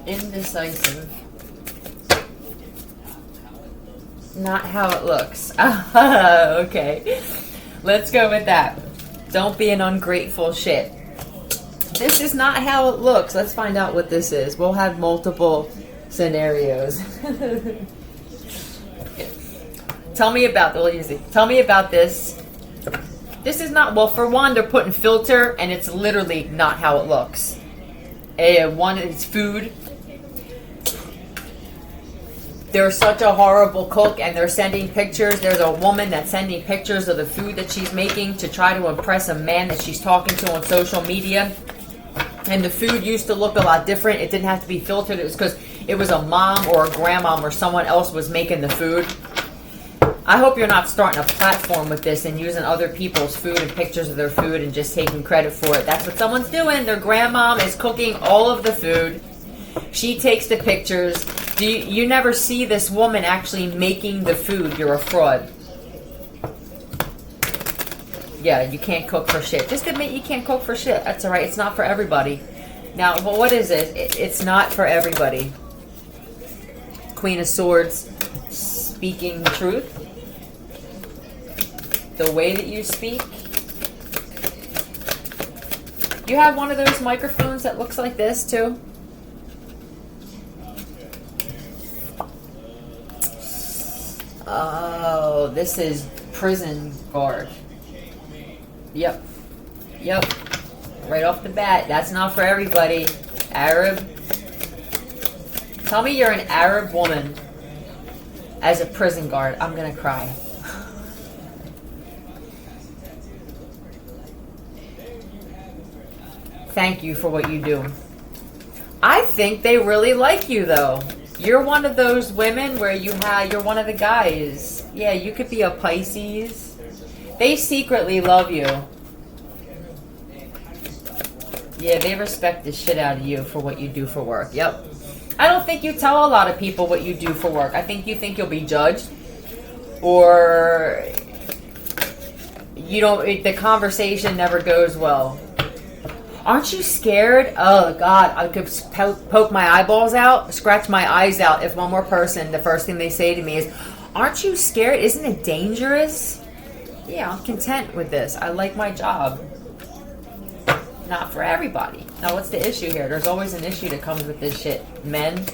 Indecisive. Not how it looks. Okay. Let's go with that. Don't be an ungrateful shit. This is not how it looks. Let's find out what this is. We'll have multiple scenarios. Tell me about Tell me about this. This is not, well, for one, they're putting filter, and it's literally not how it looks. One, it's food. They're such a horrible cook, and they're sending pictures. There's a woman that's sending pictures of the food that she's making to try to impress a man that she's talking to on social media. And the food used to look a lot different. It didn't have to be filtered. It was because it was a mom or a grandmom or someone else was making the food. I hope you're not starting a platform with this and using other people's food and pictures of their food and just taking credit for it. That's what someone's doing. Their grandmom is cooking all of the food. She takes the pictures. You never see this woman actually making the food. You're a fraud. Yeah, you can't cook for shit. Just admit you can't cook for shit. That's all right. It's not for everybody. Now, well, what is it? It's not for everybody. Queen of Swords, speaking the truth. The way that you speak. You have one of those microphones that looks like this, too? Oh, this is prison guard. Yep. Right off the bat. That's not for everybody. Arab. Tell me you're an Arab woman as a prison guard. I'm gonna cry. Thank you for what you do. I think they really like you, though. You're one of those women where you're one of the guys. Yeah, you could be a Pisces. They secretly love you. Yeah, they respect the shit out of you for what you do for work. Yep. I don't think you tell a lot of people what you do for work. I think you think you'll be judged. Or the conversation never goes well. Aren't you scared? Oh, God, I could poke my eyeballs out, scratch my eyes out if one more person, the first thing they say to me is, aren't you scared? Isn't it dangerous? Yeah, I'm content with this. I like my job. Not for everybody. Now, what's the issue here? There's always an issue that comes with this shit. Men.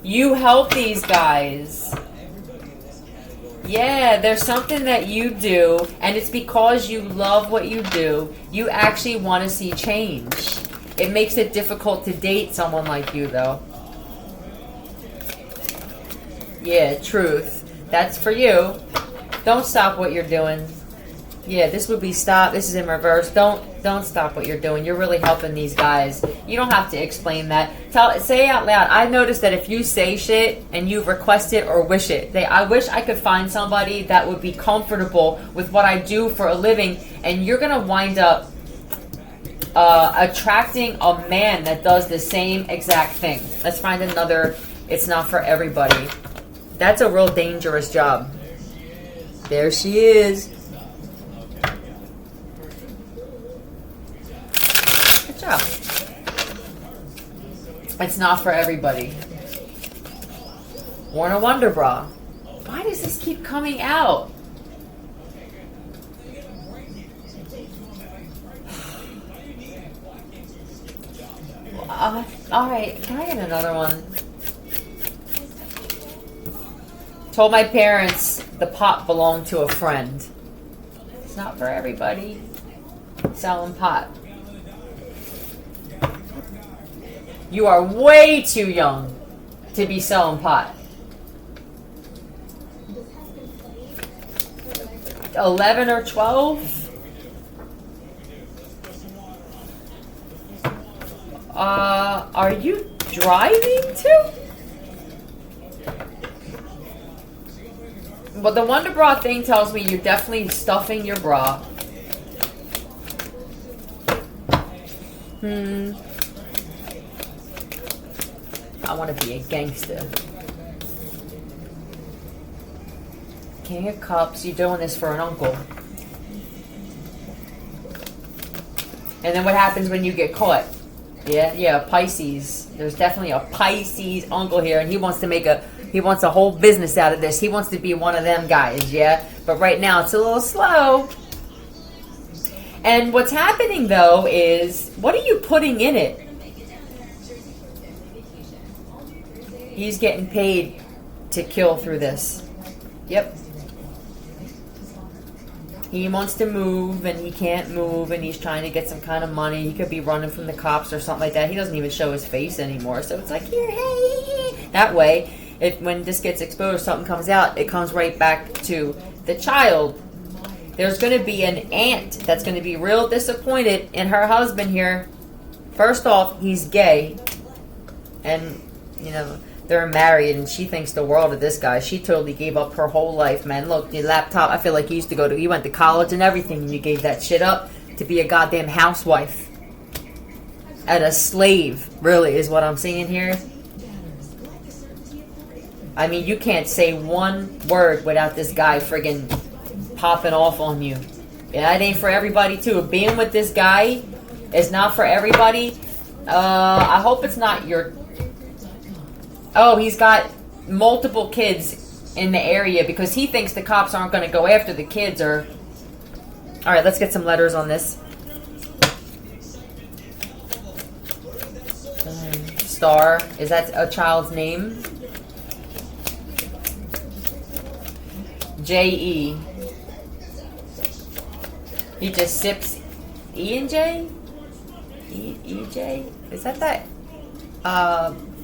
You help these guys. Yeah, there's something that you do, and it's because you love what you do. You actually want to see change. It makes it difficult to date someone like you, though. Yeah, truth. That's for you. Don't stop what you're doing. Yeah, this would be stop. This is in reverse. Don't stop what you're doing. You're really helping these guys. You don't have to explain that. Say out loud. I noticed that if you say shit and you request it or wish it, I wish I could find somebody that would be comfortable with what I do for a living, and you're gonna wind up attracting a man that does the same exact thing. Let's find another. It's not for everybody. That's a real dangerous job. There she is. Good job. It's not for everybody. Worn a Wonder Bra. Why does this keep coming out? Alright, can I get another one? Told my parents the pot belonged to a friend. It's not for everybody. Selling pot. You are way too young to be selling pot. 11 or 12? Are you driving too? Well, the Wonder Bra thing tells me you're definitely stuffing your bra. I want to be a gangster. King of Cups, you doing this for an uncle. And then what happens when you get caught? Yeah, Pisces. There's definitely a Pisces uncle here, and he wants a whole business out of this. He wants to be one of them guys, yeah? But right now it's a little slow. And what's happening, though, is, what are you putting in it? He's getting paid to kill through this. Yep. He wants to move, and he can't move, and he's trying to get some kind of money. He could be running from the cops or something like that. He doesn't even show his face anymore. So it's like, here, hey. That way, when this gets exposed, something comes out, it comes right back to the child. There's going to be an aunt that's going to be real disappointed in her husband here. First off, he's gay. And, they're married, and she thinks the world of this guy. She totally gave up her whole life, man. Look, the laptop, I feel like you went to college and everything, and you gave that shit up to be a goddamn housewife. And a slave, really, is what I'm seeing here. I mean, you can't say one word without this guy friggin' popping off on you. Yeah, it ain't for everybody, too. Being with this guy is not for everybody. I hope it's not your... Oh, he's got multiple kids in the area because he thinks the cops aren't going to go after the kids. Or, all right, let's get some letters on this. Star, is that a child's name? J-E. He just sips E and J? E-J? Is that?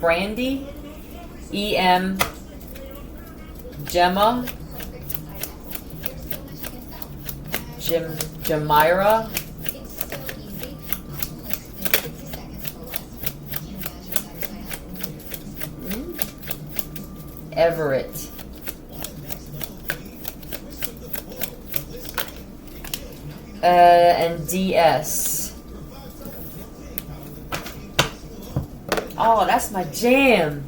Brandy? E-M, Gemma, Jamira, Everett, and DS. Oh, that's my jam.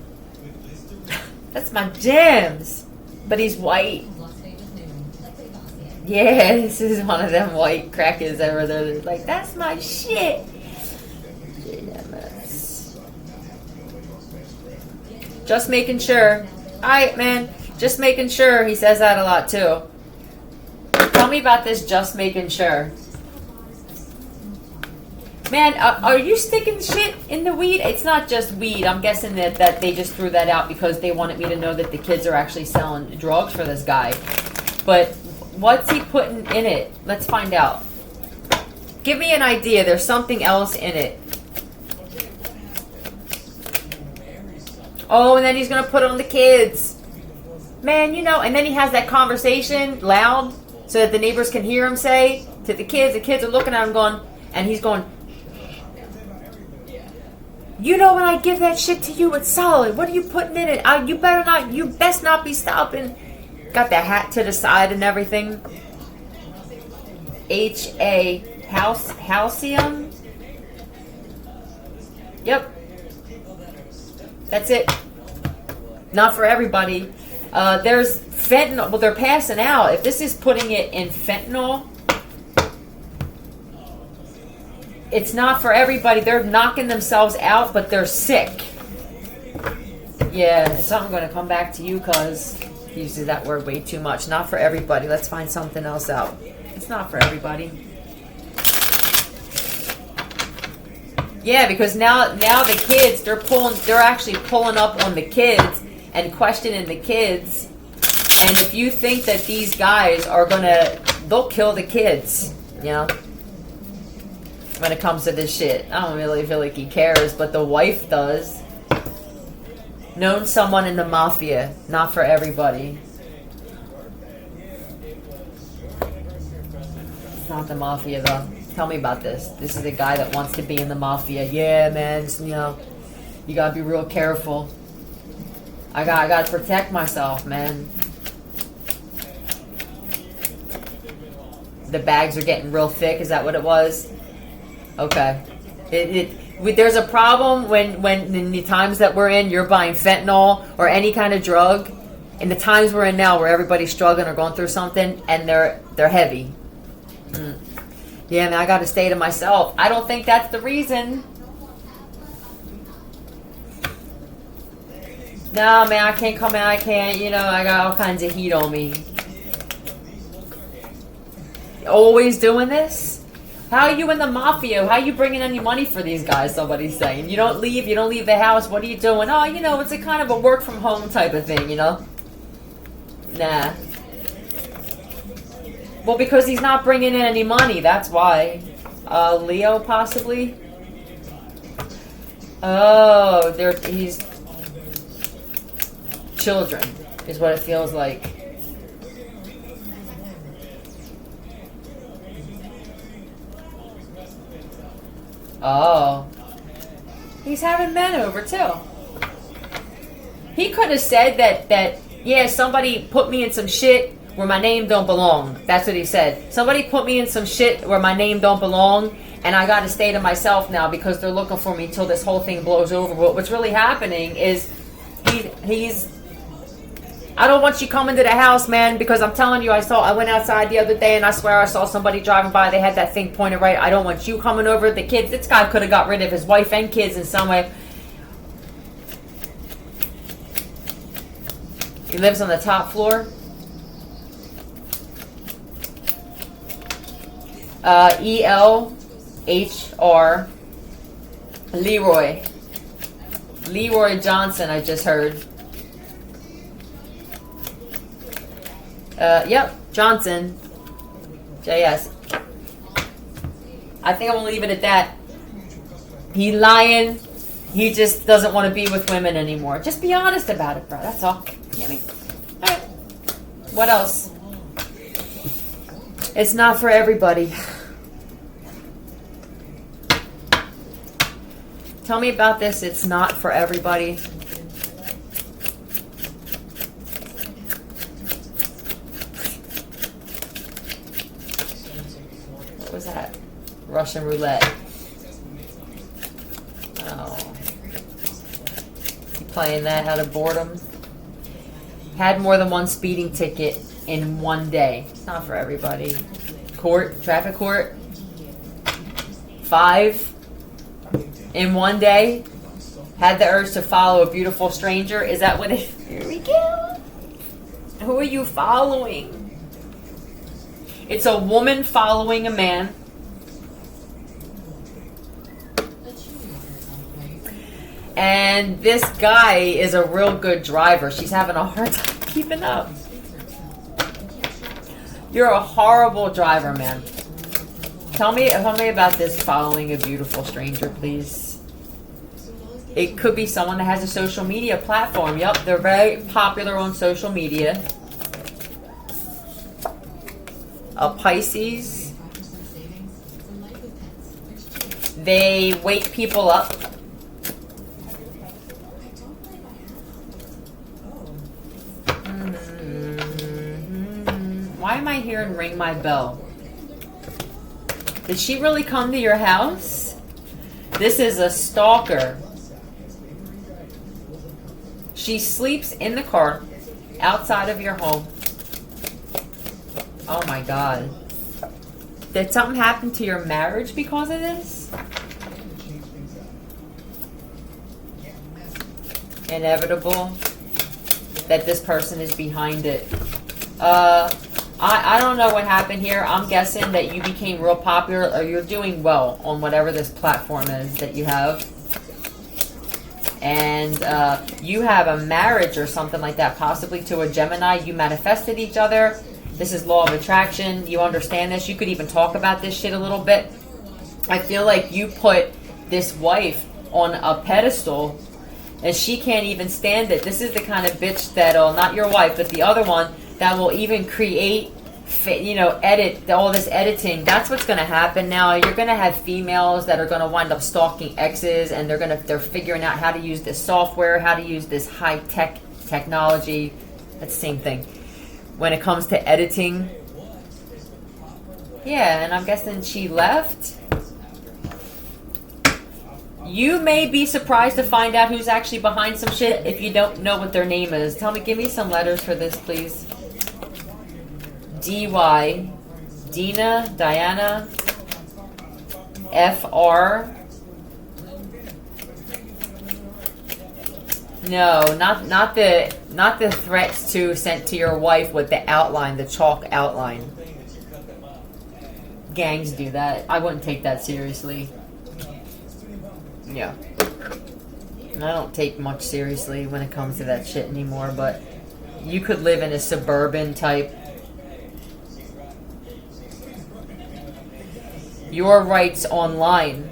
That's my jams. But he's white. Yeah, this is one of them white crackers ever. They're like, that's my shit. Just making sure. Alright, man. Just making sure. He says that a lot, too. Tell me about this just making sure. Man, are you sticking shit in the weed? It's not just weed. I'm guessing that they just threw that out because they wanted me to know that the kids are actually selling drugs for this guy. But what's he putting in it? Let's find out. Give me an idea. There's something else in it. Oh, and then he's going to put it on the kids. Man, and then he has that conversation loud so that the neighbors can hear him say to the kids are looking at him going, and he's going, when I give that shit to you, it's solid. What are you putting in it? You best not be stopping. Got the hat to the side and everything. H-A, Halcyon? Yep. That's it. Not for everybody. There's fentanyl. Well, they're passing out. If this is putting it in fentanyl, it's not for everybody. They're knocking themselves out, but they're sick. Yeah, so I'm going to come back to you because he uses that word way too much. Not for everybody. Let's find something else out. It's not for everybody. Yeah, because now the kids, they're actually pulling up on the kids and questioning the kids. And if you think that these guys they'll kill the kids, when it comes to this shit. I don't really feel like he cares, but the wife does. Known someone in the mafia. Not for everybody. It's not the mafia, though. Tell me about this. This is a guy that wants to be in the mafia. Yeah, man. You gotta be real careful. I gotta protect myself, man. The bags are getting real thick. Is that what it was? Okay. There's a problem when in the times that we're in, you're buying fentanyl or any kind of drug, in the times we're in now, where everybody's struggling or going through something, and they're heavy. Yeah, man, I got to stay to myself. I don't think that's the reason. No, man, I can't come out. I can't. You know, I got all kinds of heat on me. Always doing this? How are you in the mafia? How are you bringing any money for these guys? Somebody's saying. You don't leave the house. What are you doing? Oh, you know, it's a kind of a work from home type of thing, you know? Nah. Well, because he's not bringing in any money. That's why. Leo, possibly? Oh, he's... children, is what it feels like. Oh. He's having men over, too. He could have said that, yeah, somebody put me in some shit where my name don't belong. That's what he said. Somebody put me in some shit where my name don't belong, and I got to stay to myself now because they're looking for me till this whole thing blows over. But what's really happening is he's... I don't want you coming to the house, man, because I'm telling you, I went outside the other day and I swear I saw somebody driving by. They had that thing pointed right. I don't want you coming over. The kids, this guy could have got rid of his wife and kids in some way. He lives on the top floor. ELHR. Leroy Johnson, I just heard. Yep, Johnson. JS. I think I'm gonna leave it at that. He lying. He just doesn't want to be with women anymore. Just be honest about it, bro. That's all. You know what I mean? Alright. What else? It's not for everybody. Tell me about this. It's not for everybody. What was that? Russian roulette. Oh. You playing that out of boredom? Had more than one speeding ticket in one day. It's not for everybody. Traffic court. 5 in one day. Had the urge to follow a beautiful stranger. Is that what it... Here we go. Who are you following? It's a woman following a man. And this guy is a real good driver. She's having a hard time keeping up. You're a horrible driver, man. Tell me about this following a beautiful stranger, please. It could be someone that has a social media platform. Yep, they're very popular on social media. A Pisces. They wake people up. Why am I hearing ring my bell? Did she really come to your house? This is a stalker. She sleeps in the car outside of your home. Oh my God. Did something happen to your marriage because of this? Inevitable that this person is behind it. I don't know what happened here. I'm guessing that you became real popular or you're doing well on whatever this platform is that you have. And you have a marriage or something like that, possibly to a Gemini. You manifested each other. This is law of attraction. You understand this. You could even talk about this shit a little bit. I feel like you put this wife on a pedestal and she can't even stand it. This is the kind of bitch that'll, not your wife, but the other one, that will even create, edit, all this editing. That's what's going to happen now. You're going to have females that are going to wind up stalking exes, and they're figuring out how to use this software, how to use this high-tech technology. That's the same thing. When it comes to editing. Yeah, and I'm guessing she left. You may be surprised to find out who's actually behind some shit if you don't know what their name is. Tell me, give me some letters for this, please. D-Y, Dina, Diana, F-R. No, not the threats to sent to your wife with the outline, the chalk outline. Gangs do that. I wouldn't take that seriously. Yeah. I don't take much seriously when it comes to that shit anymore, but you could live in a suburban type. Your rights online.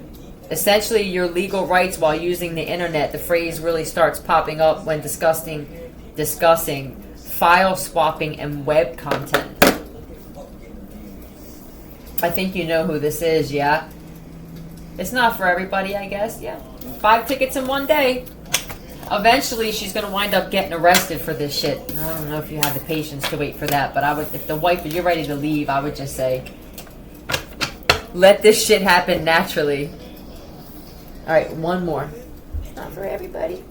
Essentially, your legal rights while using the internet. The phrase really starts popping up when discussing file swapping and web content. I think you know who this is, yeah? It's not for everybody, I guess, yeah. 5 tickets in one day. Eventually, she's going to wind up getting arrested for this shit. I don't know if you have the patience to wait for that, but I would, if the wife, if you're ready to leave, I would just say, let this shit happen naturally. Alright, one more. Not for everybody.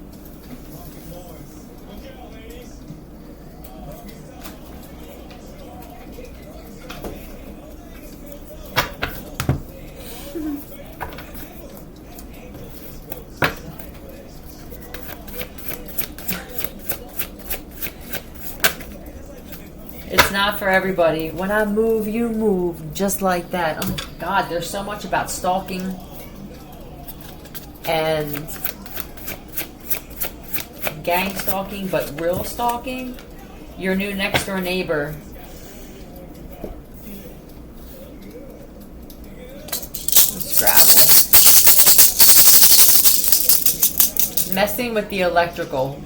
It's not for everybody. When I move, you move. Just like that. Oh my god, there's so much about stalking and gang stalking, but real stalking. Your new next door neighbor. Let's grab it. Messing with the electrical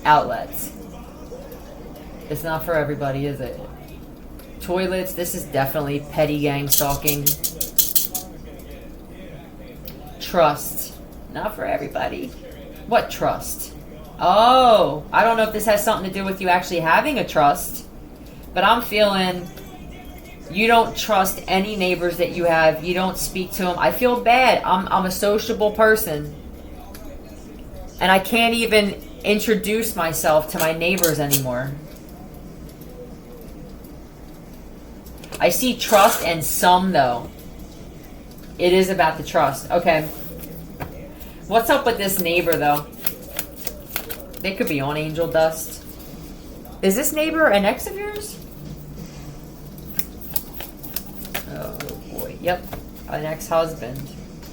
outlets. It's not for everybody, is it? Toilets, this is definitely petty gang stalking. Trust. Not for everybody. What trust? Oh, I don't know if this has something to do with you actually having a trust, but I'm feeling you don't trust any neighbors that you have. You don't speak to them. I feel bad. I'm a sociable person, and I can't even introduce myself to my neighbors anymore. I see trust and some, though. It is about the trust. Okay. What's up with this neighbor, though? They could be on angel dust. Is this neighbor an ex of yours? Oh, boy. Yep. An ex-husband.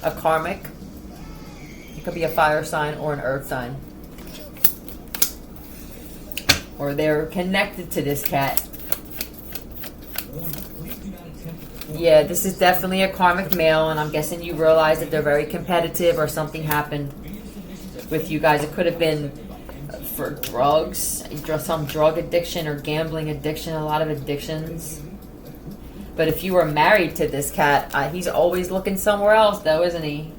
A karmic. It could be a fire sign or an earth sign. Or they're connected to this cat. Yeah, this is definitely a karmic male, and I'm guessing you realize that they're very competitive or something happened with you guys. It could have been for drugs, some drug addiction or gambling addiction, a lot of addictions. But if you were married to this cat, he's always looking somewhere else, though, isn't he?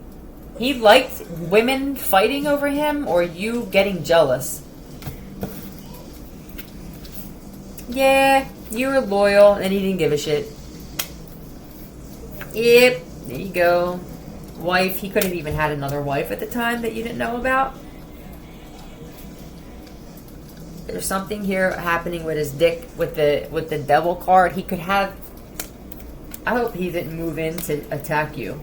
He liked women fighting over him or you getting jealous. Yeah, you were loyal, and he didn't give a shit. Yep, there you go. Wife, he could have even had another wife at the time that you didn't know about. There's something here happening with his dick with the devil card. He could have. I hope he didn't move in to attack you.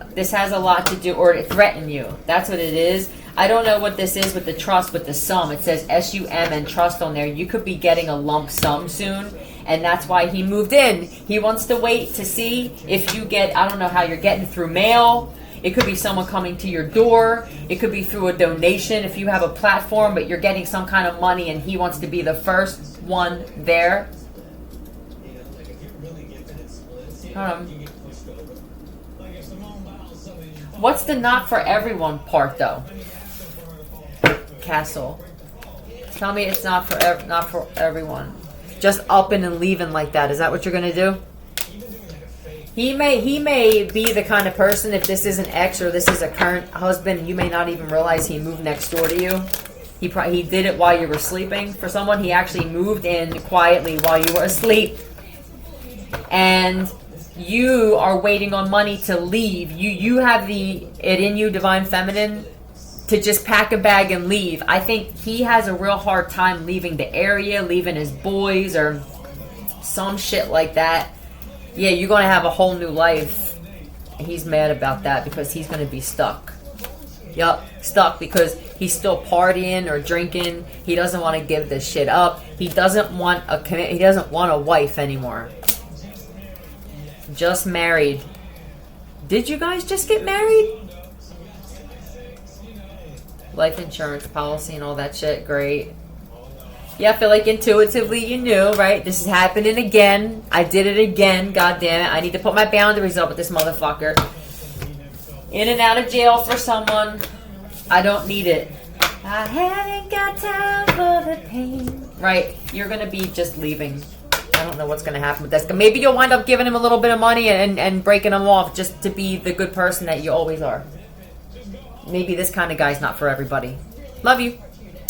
This has a lot to do, or to threaten you. That's what it is. I don't know what this is with the trust, with the sum. It says S-U-M and trust on there. You could be getting a lump sum soon, and that's why he moved in. He wants to wait to see if you get, I don't know how you're getting through mail. It could be someone coming to your door. It could be through a donation if you have a platform, but you're getting some kind of money, and he wants to be the first one there. What's the not for everyone part, though? Castle. Tell me it's not for everyone. Just upping and leaving like that. Is that what you're gonna do? He may be the kind of person, if this is an ex or this is a current husband, you may not even realize he moved next door to you. He did it while you were sleeping. For someone, he actually moved in quietly while you were asleep. And You are waiting on money to leave. You have it in you, divine feminine, to just pack a bag and leave. I think he has a real hard time leaving the area, leaving his boys, or some shit like that. Yeah, you're going to have a whole new life. He's mad about that because he's going to be stuck. Yup, stuck because he's still partying or drinking. He doesn't want to give this shit up. He doesn't want a wife anymore. Just married. Did you guys just get married? Life insurance policy and all that shit, great. Yeah, I feel like intuitively you knew, right? This is happening again. I did it again, god damn it. I need to put my boundaries up with this motherfucker. In and out of jail for someone. I don't need it. I haven't got time for the pain. Right, you're gonna be just leaving. I don't know what's gonna happen with this. Maybe you'll wind up giving him a little bit of money and breaking him off just to be the good person that you always are. Maybe this kind of guy's not for everybody. Love you.